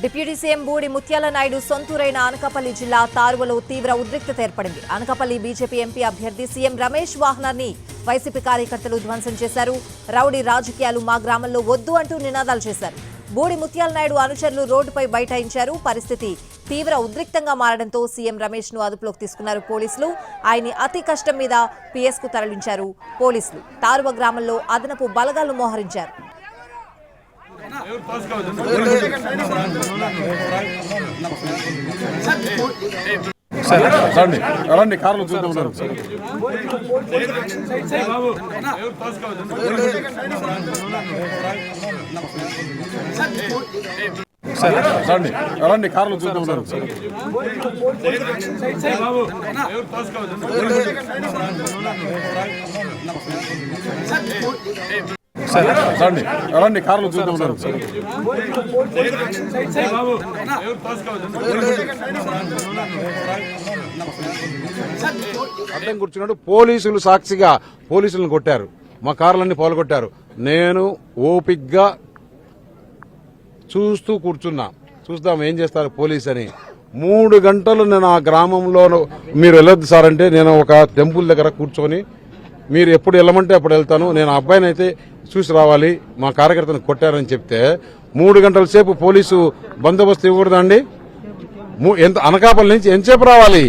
Deputy CM Budi ముత్యాల నాయుడు సొంతూరైన అనకాపల్లి జిల్లా తారువలో తీవ్ర ఉద్రిక్తత ఏర్పడింది. అనకాపల్లి బీజేపీ ఎంపీ అభ్యర్థి సీఎం రమేష్ వాహనాన్ని వైసీపీ కార్యకర్తలు ధ్వంసం చేశారు. రౌడీ రాజకీయాలు మా గ్రామంలో వద్దు అంటూ నినాదాలు చేశారు. బూడి ముత్యాల నాయుడు అనుచరులు రోడ్డుపై బైఠాయించారు. పరిస్థితి తీవ్ర ఉద్రిక్తంగా మారడంతో సీఎం రమేష్ ను అదుపులోకి తీసుకున్నారు పోలీసులు. ఆయన్ని అతి కష్టం మీద పీఎస్ కు తరలించారు పోలీసులు. తారువ గ్రామంలో అదనపు బలగాలు మోహరించారు. రండి కార్లు చూద్దాం. రండి కార్లు చూద్దాం. రండి కార్లు చూద్దాం. అడ్డం కూర్చున్నాడు. పోలీసులు సాక్షిగా పోలీసులను కొట్టారు. మా కార్లన్నీ పోలగొట్టారు. నేను ఓపిగ్గా చూస్తూ కూర్చున్నా. చూద్దాం ఏం చేస్తారు పోలీస్ అని. 3 గంటలు నేను ఆ గ్రామంలో మీరు వెళ్ళొద్దు సార్ అంటే నేను ఒక టెంపుల్ దగ్గర కూర్చొని మీరు ఎప్పుడు వెళ్ళమంటే అప్పుడు వెళ్తాను, నేను అబ్బాయిని అయితే చూసి రావాలి, మా కార్యకర్తను కొట్టారని చెప్తే 3 గంటల సేపు పోలీసు బందోబస్తు ఇవ్వకూడదండి? అనకాపల్లి నుంచి ఎంతసేపు రావాలి?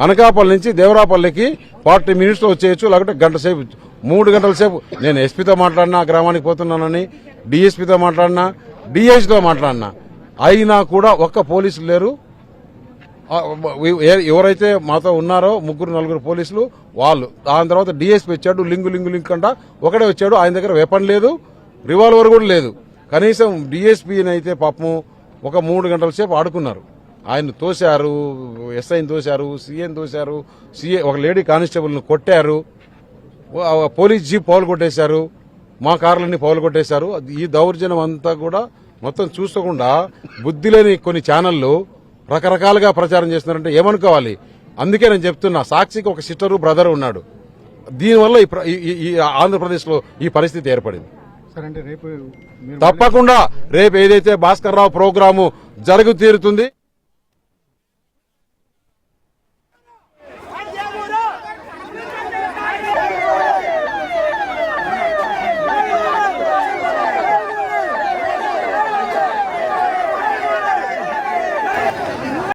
అనకాపల్లి నుంచి దేవరాపల్లికి 40 మినిట్స్లో వచ్చేయచ్చు, లేకపోతే గంట సేపు. 3 గంటల సేపు నేను ఎస్పీతో మాట్లాడినా, గ్రామానికి పోతున్నానని, డిఎస్పీతో మాట్లాడినా, డిఐజీతో మాట్లాడినా, అయినా కూడా ఒక్క పోలీసులు లేరు. ఎవరైతే మాతో ఉన్నారో 3-4 పోలీసులు వాళ్ళు. దాని తర్వాత డిఎస్పీ వచ్చాడు, లింక్ అంట ఒకడే వచ్చాడు. ఆయన దగ్గర వెపన్ లేదు, రివాల్వర్ కూడా లేదు. కనీసం డిఎస్పీని అయితే పాపం ఒక 3 గంటల సేపు ఆడుకున్నారు. ఆయన తోశారు, ఎస్ఐని తోశారు, సీఏని తోశారు, ఒక లేడీ కానిస్టేబుల్ని కొట్టారు, పోలీస్ జీప్ పౌలు కొట్టేశారు, మా కార్లన్నీ పౌలు కొట్టేశారు. ఈ దౌర్జన్యం అంతా కూడా మొత్తం చూసుకోకుండా బుద్ధి లేని కొన్ని ఛానళ్లు రకరకాలుగా ప్రచారం చేస్తున్నారంటే ఏమనుకోవాలి? అందుకే నేను చెప్తున్నా, సాక్షికి ఒక సిస్టరు బ్రదర్ ఉన్నాడు. దీనివల్ల ఈ ఆంధ్రప్రదేశ్ లో ఈ పరిస్థితి ఏర్పడింది. తప్పకుండా రేపు ఏదైతే భాస్కర్ రావు ప్రోగ్రాము జరుగు తీరుతుంది.